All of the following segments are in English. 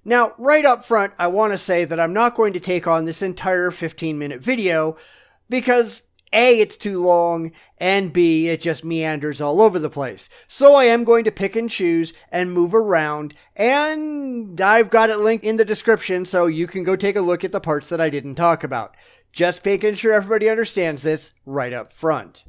Now, right up front, I want to say that I'm not going to take on this entire 15-minute video because A, it's too long, and B, it just meanders all over the place. So I am going to pick and choose and move around, and I've got it linked in the description so you can go take a look at the parts that I didn't talk about. Just making sure everybody understands this right up front.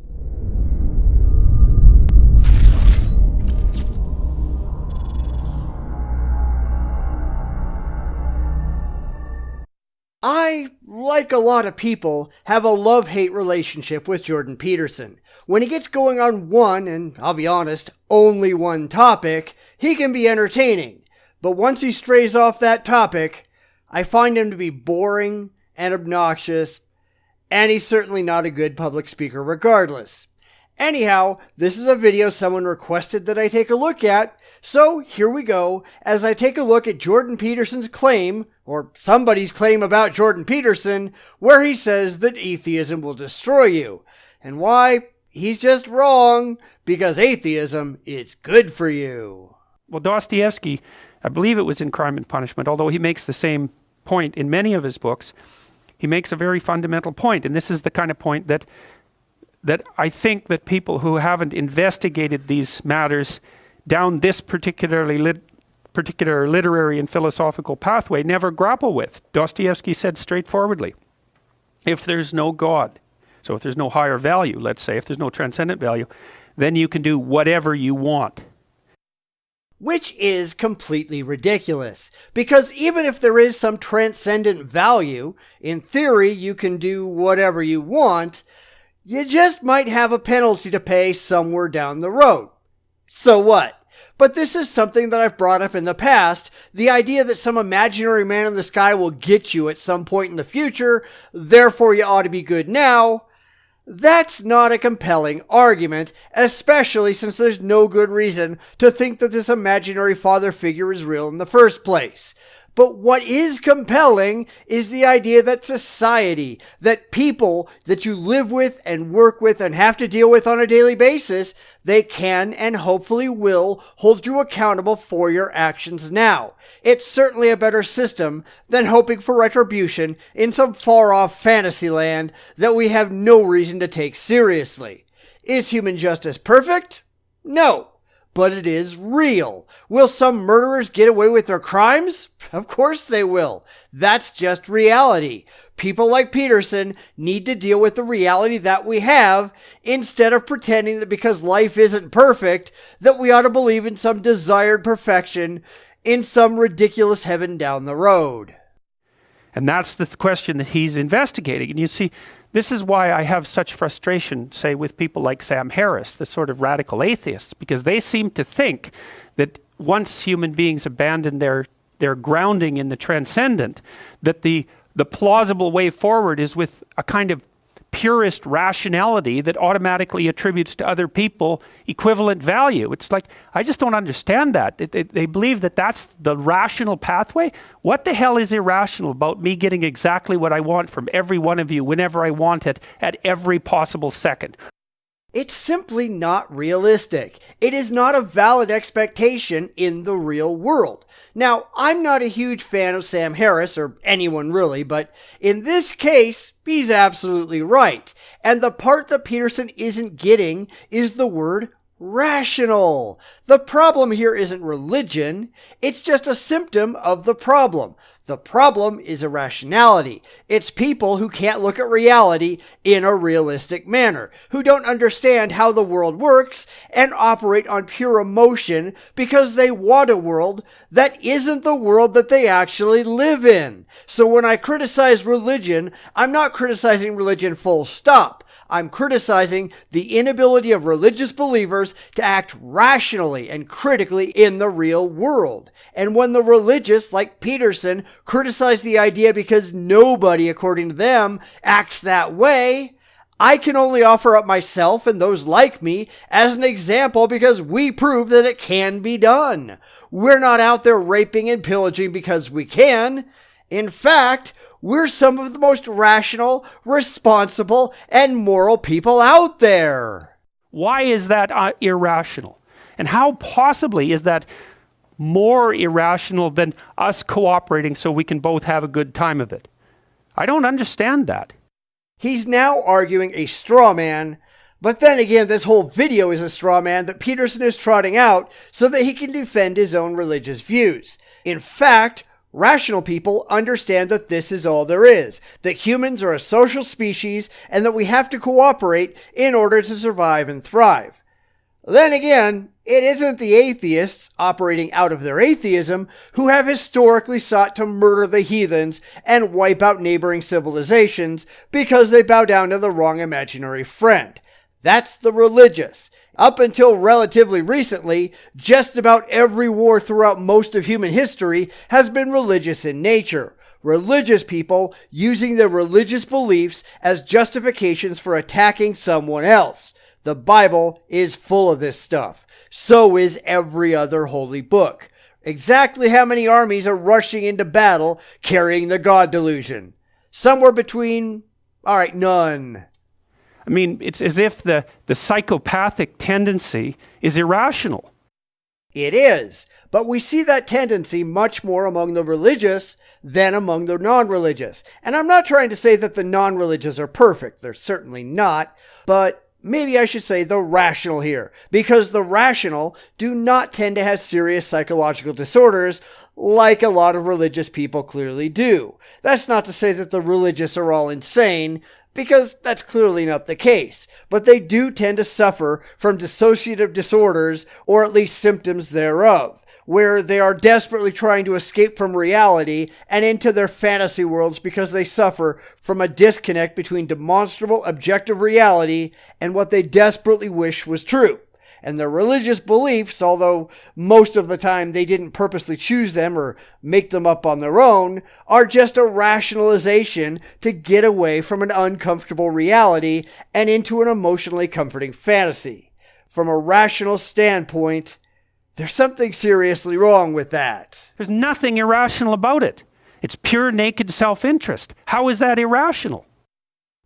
I, like a lot of people, have a love-hate relationship with Jordan Peterson. When he gets going on one, and I'll be honest, only one topic, he can be entertaining. But once he strays off that topic, I find him to be boring and obnoxious, and he's certainly not a good public speaker regardless. Anyhow, this is a video someone requested that I take a look at, so here we go as I take a look at Jordan Peterson's claim, or somebody's claim about Jordan Peterson, where he says that atheism will destroy you. And why? He's just wrong, because atheism is good for you. Well, Dostoevsky, I believe it was in Crime and Punishment, although he makes the same point in many of his books, he makes a very fundamental point, and this is the kind of point that I think that people who haven't investigated these matters down this particular literary and philosophical pathway never grapple with. Dostoevsky said straightforwardly, if there's no God, so if there's no higher value, let's say, if there's no transcendent value, then you can do whatever you want. Which is completely ridiculous, because even if there is some transcendent value, in theory you can do whatever you want, you just might have a penalty to pay somewhere down the road. So what? But this is something that I've brought up in the past, the idea that some imaginary man in the sky will get you at some point in the future, therefore you ought to be good now. That's not a compelling argument, especially since there's no good reason to think that this imaginary father figure is real in the first place. But what is compelling is the idea that society, that people that you live with and work with and have to deal with on a daily basis, they can and hopefully will hold you accountable for your actions now. It's certainly a better system than hoping for retribution in some far-off fantasy land that we have no reason to take seriously. Is human justice perfect? No. But it is real. Will some murderers get away with their crimes? Of course they will. That's just reality. People like Peterson need to deal with the reality that we have instead of pretending that because life isn't perfect, that we ought to believe in some desired perfection in some ridiculous heaven down the road. And that's the question that he's investigating. And you see, this is why I have such frustration, say, with people like Sam Harris, the sort of radical atheists, because they seem to think that once human beings abandon their grounding in the transcendent, that the plausible way forward is with a kind of purist rationality that automatically attributes to other people equivalent value. It's like, I just don't understand that. They believe that that's the rational pathway. What the hell is irrational about me getting exactly what I want from every one of you whenever I want it at every possible second? It's simply not realistic. It is not a valid expectation in the real world. Now, I'm not a huge fan of Sam Harris, or anyone really, but in this case, he's absolutely right. And the part that Peterson isn't getting is the word rational. The problem here isn't religion, it's just a symptom of the problem. The problem is irrationality. It's people who can't look at reality in a realistic manner, who don't understand how the world works and operate on pure emotion because they want a world that isn't the world that they actually live in. So when I criticize religion, I'm not criticizing religion full stop. I'm criticizing the inability of religious believers to act rationally and critically in the real world. And when the religious, like Peterson, criticize the idea because nobody, according to them, acts that way, I can only offer up myself and those like me as an example because we prove that it can be done. We're not out there raping and pillaging because we can. In fact, we're some of the most rational, responsible, and moral people out there. Why is that irrational? And how possibly is that more irrational than us cooperating so we can both have a good time of it? I don't understand that. He's now arguing a straw man, but then again, this whole video is a straw man that Peterson is trotting out so that he can defend his own religious views. In fact, rational people understand that this is all there is, that humans are a social species and that we have to cooperate in order to survive and thrive. Then again, it isn't the atheists operating out of their atheism who have historically sought to murder the heathens and wipe out neighboring civilizations because they bow down to the wrong imaginary friend. That's the religious. Up until relatively recently, just about every war throughout most of human history has been religious in nature. Religious people using their religious beliefs as justifications for attacking someone else. The Bible is full of this stuff. So is every other holy book. Exactly how many armies are rushing into battle carrying the God delusion? Somewhere between, none. I mean, it's as if the psychopathic tendency is irrational. It is, but we see that tendency much more among the religious than among the non-religious. And I'm not trying to say that the non-religious are perfect. They're certainly not, but maybe I should say the rational here, because the rational do not tend to have serious psychological disorders like a lot of religious people clearly do. That's not to say that the religious are all insane, because that's clearly not the case. But they do tend to suffer from dissociative disorders, or at least symptoms thereof, where they are desperately trying to escape from reality and into their fantasy worlds because they suffer from a disconnect between demonstrable objective reality and what they desperately wish was true. And their religious beliefs, although most of the time they didn't purposely choose them or make them up on their own, are just a rationalization to get away from an uncomfortable reality and into an emotionally comforting fantasy. From a rational standpoint, there's something seriously wrong with that. There's nothing irrational about it. It's pure naked self-interest. How is that irrational?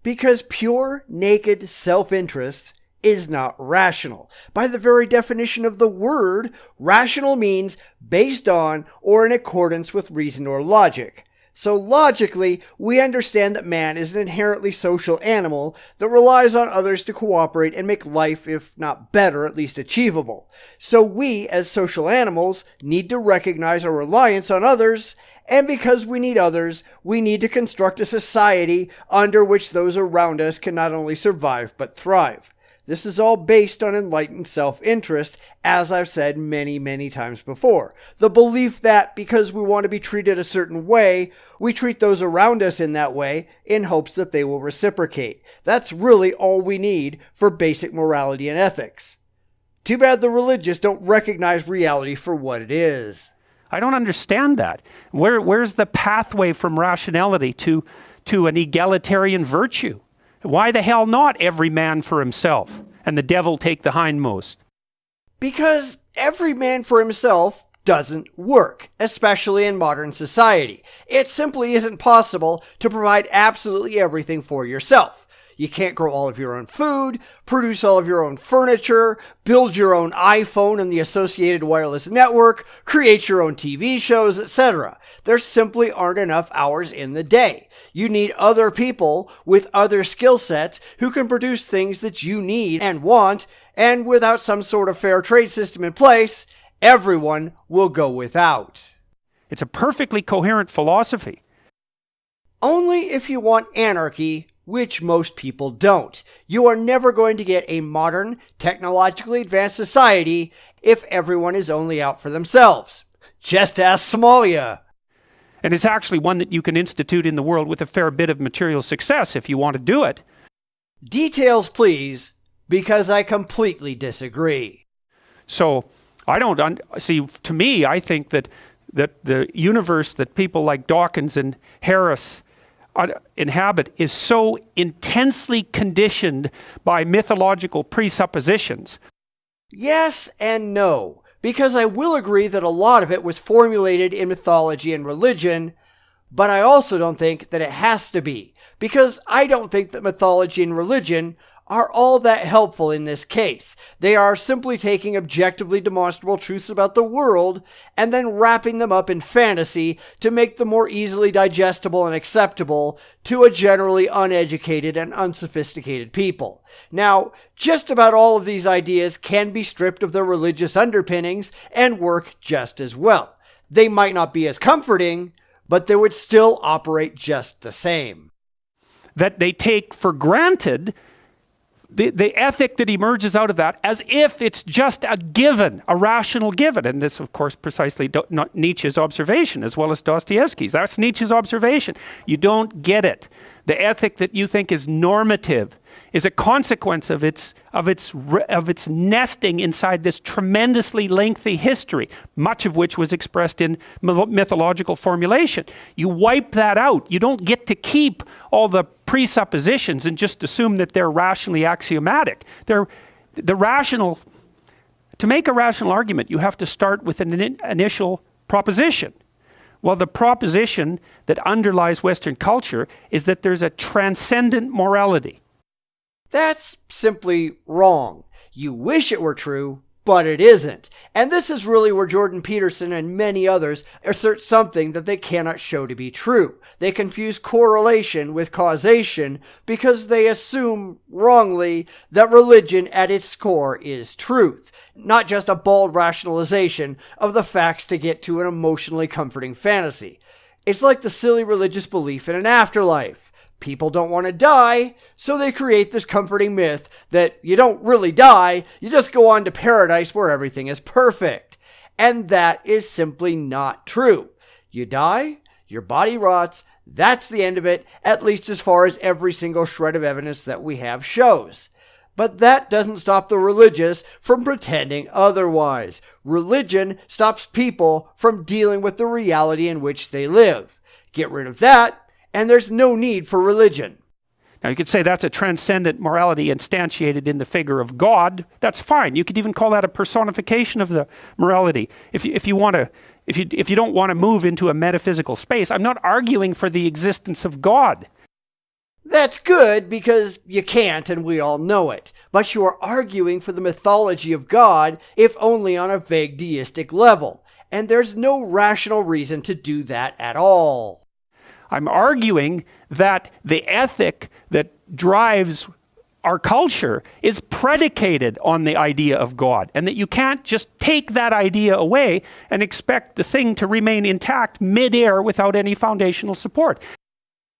Because pure naked self-interest is not rational. By the very definition of the word, rational means based on or in accordance with reason or logic. So logically, we understand that man is an inherently social animal that relies on others to cooperate and make life, if not better, at least achievable. So we, as social animals, need to recognize our reliance on others, and because we need others, we need to construct a society under which those around us can not only survive but thrive. This is all based on enlightened self-interest, as I've said many, many times before. The belief that because we want to be treated a certain way, we treat those around us in that way in hopes that they will reciprocate. That's really all we need for basic morality and ethics. Too bad the religious don't recognize reality for what it is. I don't understand that. Where's the pathway from rationality to an egalitarian virtue? Why the hell not every man for himself and the devil take the hindmost? Because every man for himself doesn't work, especially in modern society. It simply isn't possible to provide absolutely everything for yourself. You can't grow all of your own food, produce all of your own furniture, build your own iPhone and the associated wireless network, create your own TV shows, etc. There simply aren't enough hours in the day. You need other people with other skill sets who can produce things that you need and want, and without some sort of fair trade system in place, everyone will go without. It's a perfectly coherent philosophy. Only if you want anarchy, which most people don't. You are never going to get a modern, technologically advanced society if everyone is only out for themselves. Just ask Somalia. And it's actually one that you can institute in the world with a fair bit of material success if you want to do it. Details, please, because I completely disagree. So, I don't see. To me, I think that the universe that people like Dawkins and Harris inhabit is so intensely conditioned by mythological presuppositions. Yes and no, because I will agree that a lot of it was formulated in mythology and religion, but I also don't think that it has to be, because I don't think that mythology and religion are all that helpful in this case. They are simply taking objectively demonstrable truths about the world and then wrapping them up in fantasy to make them more easily digestible and acceptable to a generally uneducated and unsophisticated people. Now, just about all of these ideas can be stripped of their religious underpinnings and work just as well. They might not be as comforting, but they would still operate just the same. That they take for granted the ethic that emerges out of that as if it's just a given, a rational given. And this, of course, precisely not Nietzsche's observation as well as Dostoevsky's. That's Nietzsche's observation. You don't get it. The ethic that you think is normative is a consequence of its nesting inside this tremendously lengthy history, much of which was expressed in mythological formulation. You wipe that out. You don't get to keep all the presuppositions and just assume that they're rationally axiomatic. To make a rational argument, you have to start with an initial proposition. Well, the proposition that underlies Western culture is that there's a transcendent morality. That's simply wrong. You wish it were true, but it isn't. And this is really where Jordan Peterson and many others assert something that they cannot show to be true. They confuse correlation with causation because they assume, wrongly, that religion at its core is truth, not just a bald rationalization of the facts to get to an emotionally comforting fantasy. It's like the silly religious belief in an afterlife. People don't want to die, so they create this comforting myth that you don't really die, you just go on to paradise where everything is perfect. And that is simply not true. You die, your body rots, that's the end of it, at least as far as every single shred of evidence that we have shows. But that doesn't stop the religious from pretending otherwise. Religion stops people from dealing with the reality in which they live. Get rid of that, and there's no need for religion. Now you could say that's a transcendent morality instantiated in the figure of God. That's fine. You could even call that a personification of the morality. If you don't want to move into a metaphysical space, I'm not arguing for the existence of God. That's good because you can't, and we all know it. But you are arguing for the mythology of God, if only on a vague deistic level. And there's no rational reason to do that at all. I'm arguing that the ethic that drives our culture is predicated on the idea of God, and that you can't just take that idea away and expect the thing to remain intact mid-air without any foundational support.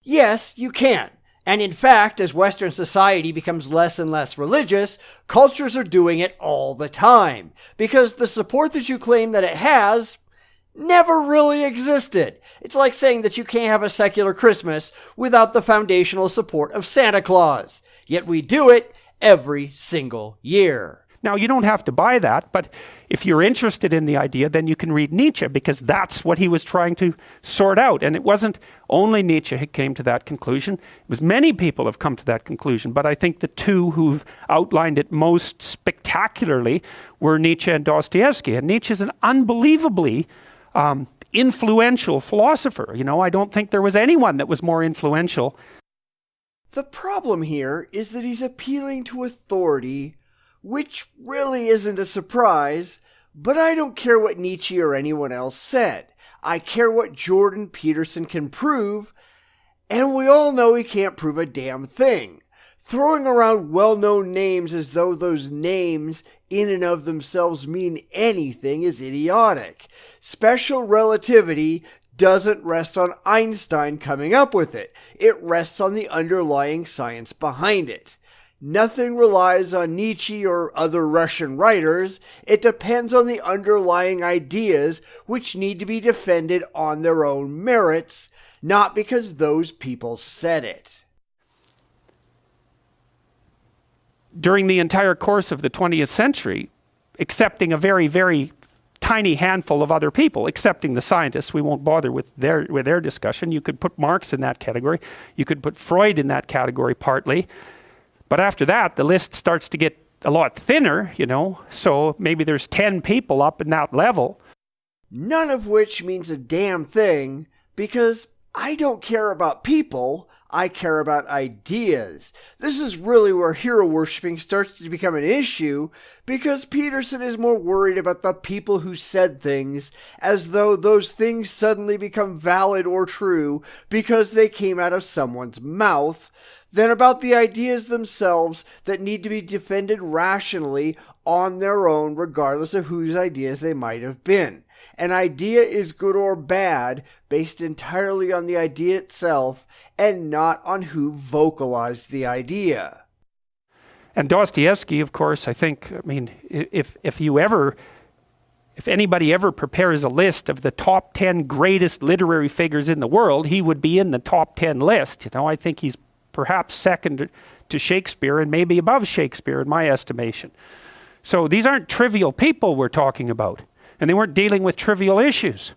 Yes, you can. And in fact, as Western society becomes less and less religious, cultures are doing it all the time. Because the support that you claim that it has never really existed. It's like saying that you can't have a secular Christmas without the foundational support of Santa Claus. Yet we do it every single year. Now, you don't have to buy that, but if you're interested in the idea, then you can read Nietzsche, because that's what he was trying to sort out. And it wasn't only Nietzsche who came to that conclusion. It was many people have come to that conclusion, but I think the two who've outlined it most spectacularly were Nietzsche and Dostoevsky. And Nietzsche is an unbelievably influential philosopher. You know, I don't think there was anyone that was more influential. The problem here is that he's appealing to authority, which really isn't a surprise, but I don't care what Nietzsche or anyone else said. I care what Jordan Peterson can prove, and we all know he can't prove a damn thing. Throwing around well-known names as though those names in and of themselves mean anything is idiotic. Special relativity doesn't rest on Einstein coming up with it. It rests on the underlying science behind it. Nothing relies on Nietzsche or other Russian writers. It depends on the underlying ideas, which need to be defended on their own merits, not because those people said it. During the entire course of the 20th century, excepting a very, very tiny handful of other people, excepting the scientists, we won't bother with their discussion. You could put Marx in that category. You could put Freud in that category partly. But after that, the list starts to get a lot thinner, you know, so maybe there's 10 people up in that level. None of which means a damn thing, because I don't care about people, I care about ideas. This is really where hero worshipping starts to become an issue, because Peterson is more worried about the people who said things, as though those things suddenly become valid or true because they came out of someone's mouth, than about the ideas themselves that need to be defended rationally on their own, regardless of whose ideas they might have been. An idea is good or bad based entirely on the idea itself and not on who vocalized the idea. And Dostoevsky, of course, I mean, if anybody ever prepares a list of the top 10 greatest literary figures in the world, he would be in the top 10 list. I think he's perhaps second to Shakespeare and maybe above Shakespeare in my estimation. So these aren't trivial people we're talking about, and they weren't dealing with trivial issues.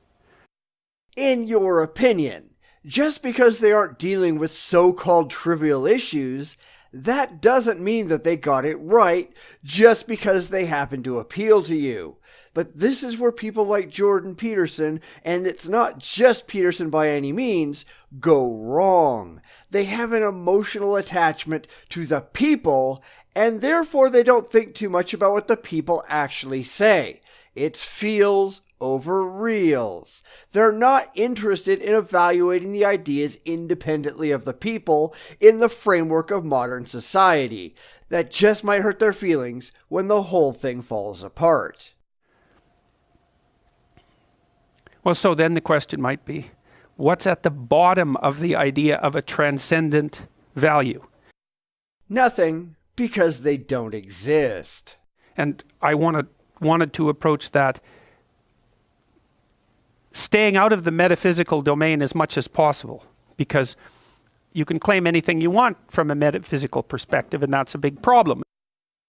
In your opinion, just because they aren't dealing with so-called trivial issues, that doesn't mean that they got it right just because they happen to appeal to you. But this is where people like Jordan Peterson, and it's not just Peterson by any means, go wrong. They have an emotional attachment to the people, and therefore they don't think too much about what the people actually say. It's feels over reals. They're not interested in evaluating the ideas independently of the people in the framework of modern society. That just might hurt their feelings when the whole thing falls apart. Well, so then the question might be, what's at the bottom of the idea of a transcendent value? Nothing, because they don't exist. And I wanted to approach that staying out of the metaphysical domain as much as possible, because you can claim anything you want from a metaphysical perspective, and that's a big problem.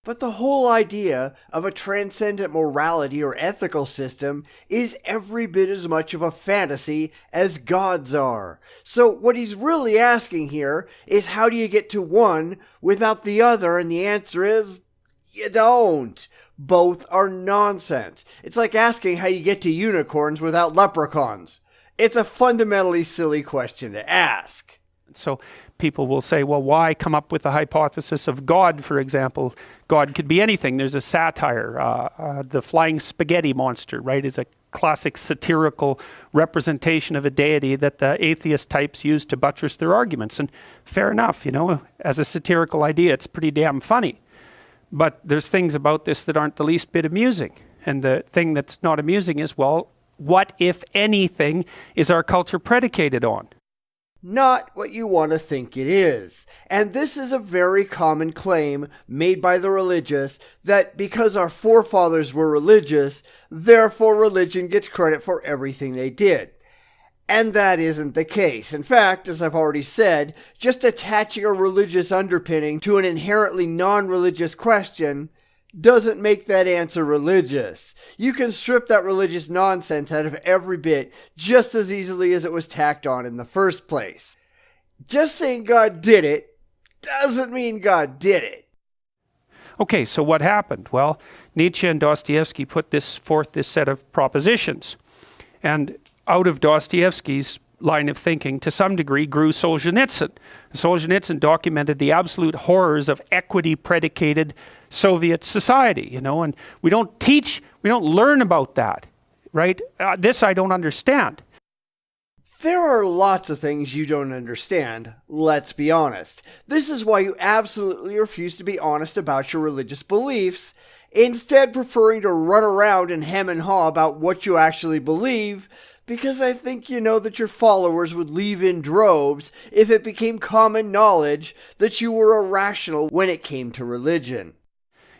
But the whole idea of a transcendent morality or ethical system is every bit as much of a fantasy as gods are. So what he's really asking here is, how do you get to one without the other? And the answer is, you don't. Both are nonsense. It's like asking how you get to unicorns without leprechauns. It's a fundamentally silly question to ask. So people will say, well, why come up with the hypothesis of God, for example? God could be anything. There's a satire. The flying spaghetti monster, right, is a classic satirical representation of a deity that the atheist types use to buttress their arguments. And fair enough, as a satirical idea, it's pretty damn funny. But there's things about this that aren't the least bit amusing. And the thing that's not amusing is, well, what, if anything, is our culture predicated on? Not what you want to think it is. And this is a very common claim made by the religious, that because our forefathers were religious, therefore religion gets credit for everything they did. And that isn't the case. In fact, as I've already said, just attaching a religious underpinning to an inherently non-religious question doesn't make that answer religious. You can strip that religious nonsense out of every bit just as easily as it was tacked on in the first place. Just saying God did it doesn't mean God did it. Okay, so what happened? Well, Nietzsche and Dostoevsky put forth this set of propositions. And out of Dostoevsky's line of thinking, to some degree, grew Solzhenitsyn. Solzhenitsyn documented the absolute horrors of equity-predicated Soviet society, and we don't learn about that, right? This I don't understand. There are lots of things you don't understand, let's be honest. This is why you absolutely refuse to be honest about your religious beliefs, instead preferring to run around and hem and haw about what you actually believe, because I think you know that your followers would leave in droves if it became common knowledge that you were irrational when it came to religion.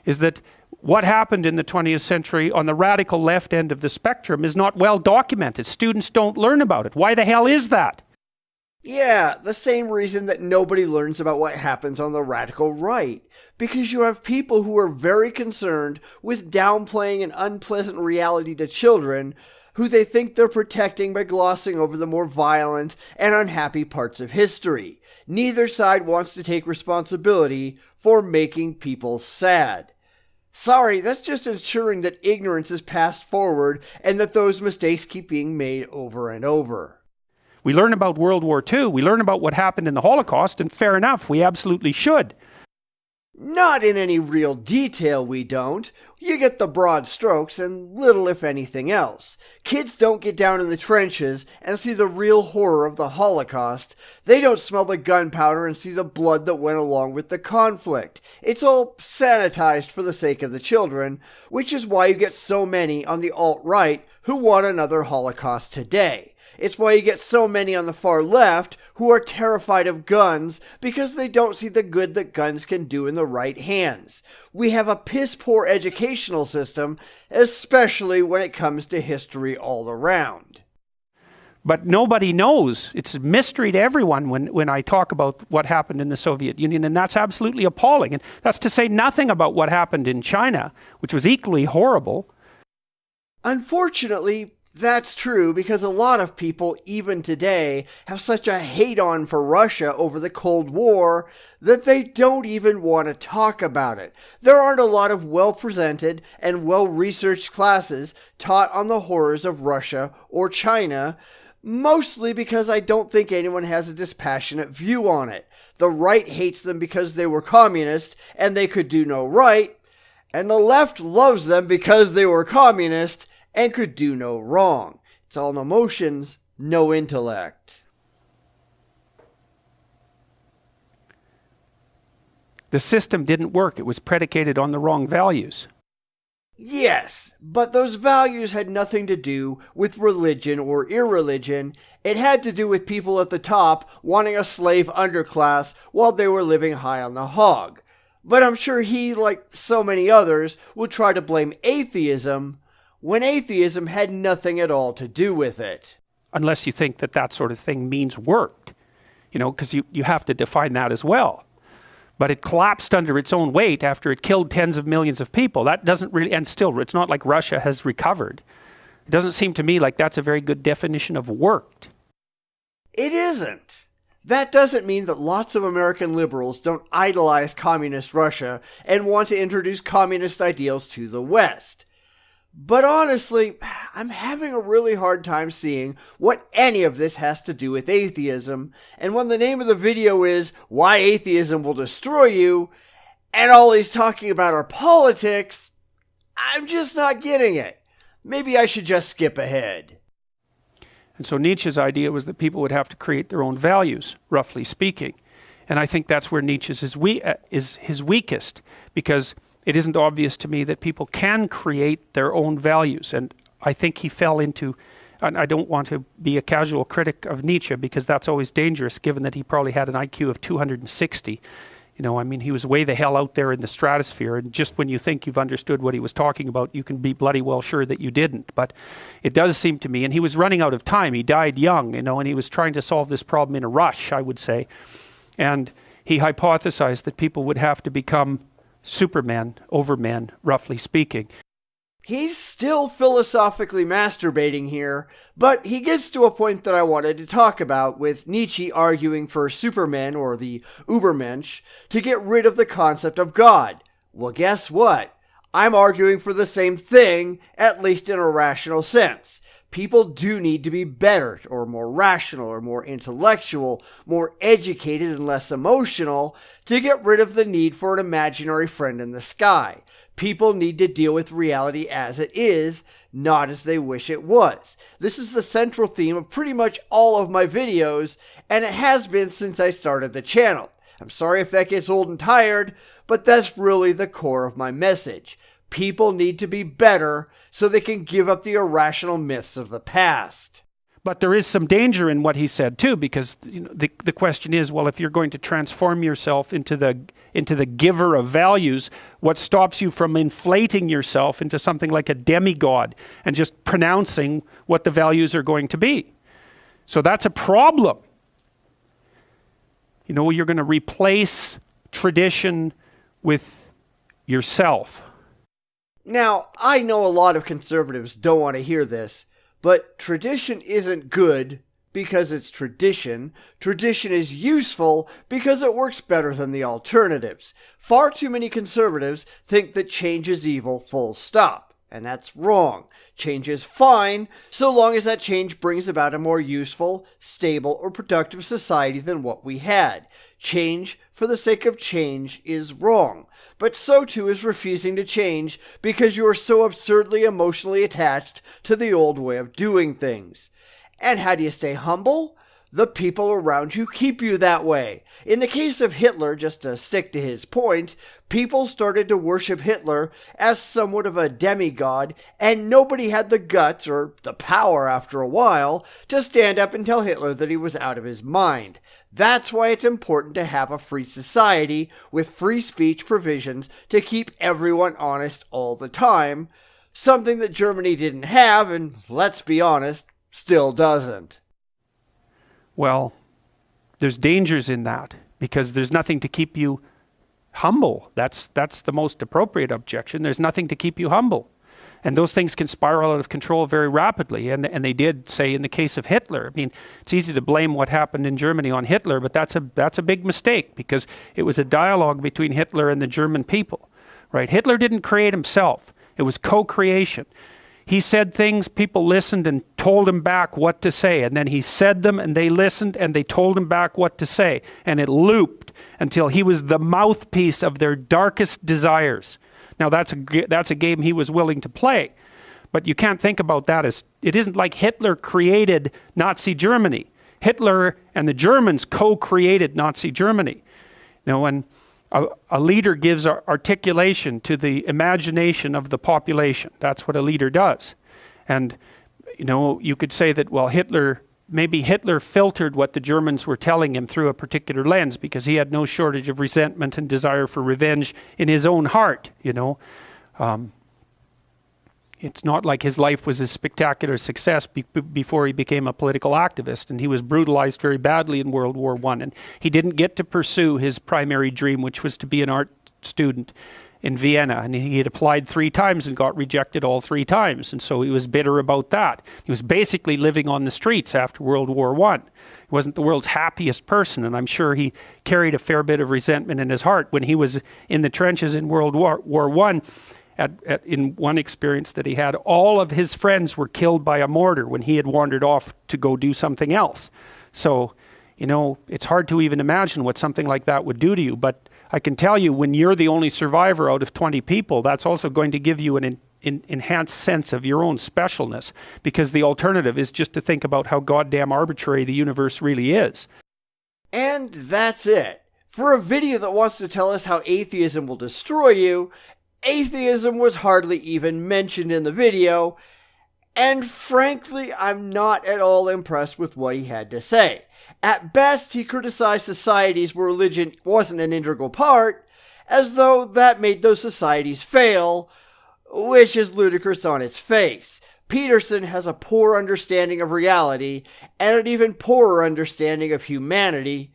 Is that what happened in the 20th century on the radical left end of the spectrum is not well documented. Students don't learn about it. Why the hell is that? Yeah, the same reason that nobody learns about what happens on the radical right. Because you have people who are very concerned with downplaying an unpleasant reality to children who they think they're protecting by glossing over the more violent and unhappy parts of history. Neither side wants to take responsibility for making people sad. Sorry, that's just ensuring that ignorance is passed forward and that those mistakes keep being made over and over. We learn about World War II, we learn about what happened in the Holocaust, and fair enough, we absolutely should. Not in any real detail, we don't. You get the broad strokes and little if anything else. Kids don't get down in the trenches and see the real horror of the Holocaust. They don't smell the gunpowder and see the blood that went along with the conflict. It's all sanitized for the sake of the children, which is why you get so many on the alt-right who want another Holocaust today. It's why you get so many on the far left who are terrified of guns because they don't see the good that guns can do in the right hands. We have a piss-poor educational system, especially when it comes to history all around. But nobody knows. It's a mystery to everyone when I talk about what happened in the Soviet Union, and that's absolutely appalling. And that's to say nothing about what happened in China, which was equally horrible. Unfortunately, that's true because a lot of people, even today, have such a hate-on for Russia over the Cold War that they don't even want to talk about it. There aren't a lot of well-presented and well-researched classes taught on the horrors of Russia or China, mostly because I don't think anyone has a dispassionate view on it. The right hates them because they were communist and they could do no right, and the left loves them because they were communist and could do no wrong. It's all emotions, no intellect. The system didn't work. It was predicated on the wrong values. Yes, but those values had nothing to do with religion or irreligion. It had to do with people at the top wanting a slave underclass while they were living high on the hog. But I'm sure he, like so many others, will try to blame atheism when atheism had nothing at all to do with it. Unless you think that that sort of thing means worked, because you have to define that as well. But it collapsed under its own weight after it killed tens of millions of people. That doesn't really, and still, it's not like Russia has recovered. It doesn't seem to me like that's a very good definition of worked. It isn't. That doesn't mean that lots of American liberals don't idolize communist Russia and want to introduce communist ideals to the West. But honestly, I'm having a really hard time seeing what any of this has to do with atheism, and when the name of the video is Why Atheism Will Destroy You, and all he's talking about are politics, I'm just not getting it. Maybe I should just skip ahead. And so Nietzsche's idea was that people would have to create their own values, roughly speaking. And I think that's where Nietzsche is his weakest, because it isn't obvious to me that people can create their own values. And I think he fell into, and I don't want to be a casual critic of Nietzsche because that's always dangerous given that he probably had an IQ of 260. He was way the hell out there in the stratosphere, and just when you think you've understood what he was talking about, you can be bloody well sure that you didn't. But it does seem to me, and he was running out of time. He died young, and he was trying to solve this problem in a rush, I would say. And he hypothesized that people would have to become supermen, overmen, roughly speaking. He's still philosophically masturbating here, but he gets to a point that I wanted to talk about, with Nietzsche arguing for supermen, or the Übermensch, to get rid of the concept of God. Well, guess what? I'm arguing for the same thing, at least in a rational sense. People do need to be better, or more rational, or more intellectual, more educated and less emotional, to get rid of the need for an imaginary friend in the sky. People need to deal with reality as it is, not as they wish it was. This is the central theme of pretty much all of my videos, and it has been since I started the channel. I'm sorry if that gets old and tired, but that's really the core of my message. People need to be better so they can give up the irrational myths of the past. But there is some danger in what he said too, because the question is, well, if you're going to transform yourself into the giver of values, what stops you from inflating yourself into something like a demigod and just pronouncing what the values are going to be? So that's a problem. You're going to replace tradition with yourself. Now, I know a lot of conservatives don't want to hear this, but tradition isn't good because it's tradition. Tradition is useful because it works better than the alternatives. Far too many conservatives think that change is evil, full stop. And that's wrong. Change is fine, so long as that change brings about a more useful, stable, or productive society than what we had. Change for the sake of change is wrong. But so too is refusing to change because you are so absurdly emotionally attached to the old way of doing things. And how do you stay humble? The people around you keep you that way. In the case of Hitler, just to stick to his point, people started to worship Hitler as somewhat of a demigod, and nobody had the guts, or the power after a while, to stand up and tell Hitler that he was out of his mind. That's why it's important to have a free society with free speech provisions to keep everyone honest all the time, something that Germany didn't have, and let's be honest, still doesn't. Well, there's dangers in that because there's nothing to keep you humble. That's the most appropriate objection. There's nothing to keep you humble. And those things can spiral out of control very rapidly. And they did, say, in the case of Hitler. I mean, it's easy to blame what happened in Germany on Hitler, but that's a big mistake because it was a dialogue between Hitler and the German people, right? Hitler didn't create himself. It was co-creation. He said things, people listened and told him back what to say. And then he said them and they listened and they told him back what to say. And it looped until he was the mouthpiece of their darkest desires. Now that's a game he was willing to play. But you can't think about that as, it isn't like Hitler created Nazi Germany. Hitler and the Germans co-created Nazi Germany. Now when a leader gives articulation to the imagination of the population. That's what a leader does. And, you could say that, well, maybe Hitler filtered what the Germans were telling him through a particular lens because he had no shortage of resentment and desire for revenge in his own heart, It's not like his life was a spectacular success before he became a political activist, and he was brutalized very badly in World War I, and he didn't get to pursue his primary dream, which was to be an art student in Vienna, and he had applied 3 times and got rejected all 3 times, and so he was bitter about that. He was basically living on the streets after World War I. He wasn't the world's happiest person, and I'm sure he carried a fair bit of resentment in his heart when he was in the trenches in World War I. In one experience that he had, all of his friends were killed by a mortar when he had wandered off to go do something else. So, it's hard to even imagine what something like that would do to you. But I can tell you, when you're the only survivor out of 20 people, that's also going to give you an enhanced sense of your own specialness, because the alternative is just to think about how goddamn arbitrary the universe really is. And that's it. For a video that wants to tell us how atheism will destroy you, atheism was hardly even mentioned in the video, and frankly, I'm not at all impressed with what he had to say. At best, he criticized societies where religion wasn't an integral part, as though that made those societies fail, which is ludicrous on its face. Peterson has a poor understanding of reality, and an even poorer understanding of humanity.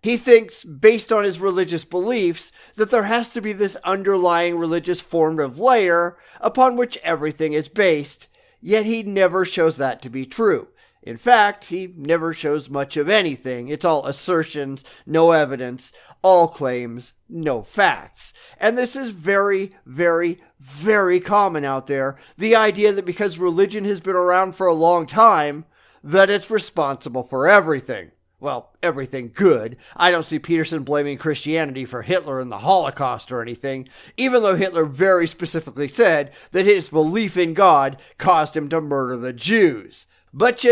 He thinks, based on his religious beliefs, that there has to be this underlying religious formative layer upon which everything is based, yet he never shows that to be true. In fact, he never shows much of anything. It's all assertions, no evidence, all claims, no facts. And this is very, very, very common out there. The idea that because religion has been around for a long time, that it's responsible for everything. Well, everything good. I don't see Peterson blaming Christianity for Hitler and the Holocaust or anything, even though Hitler very specifically said that his belief in God caused him to murder the Jews. But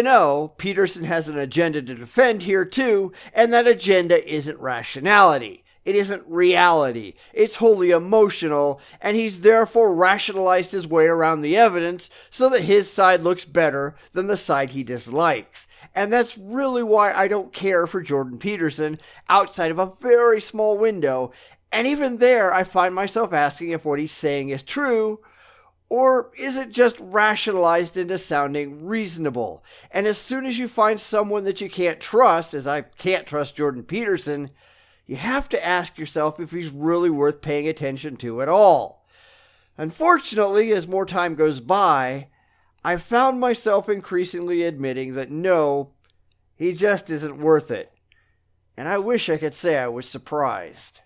Peterson has an agenda to defend here too, and that agenda isn't rationality. It isn't reality. It's wholly emotional, and he's therefore rationalized his way around the evidence so that his side looks better than the side he dislikes. And that's really why I don't care for Jordan Peterson outside of a very small window. And even there, I find myself asking if what he's saying is true, or is it just rationalized into sounding reasonable? And as soon as you find someone that you can't trust, as I can't trust Jordan Peterson, you have to ask yourself if he's really worth paying attention to at all. Unfortunately, as more time goes by, I've found myself increasingly admitting that no, he just isn't worth it. And I wish I could say I was surprised.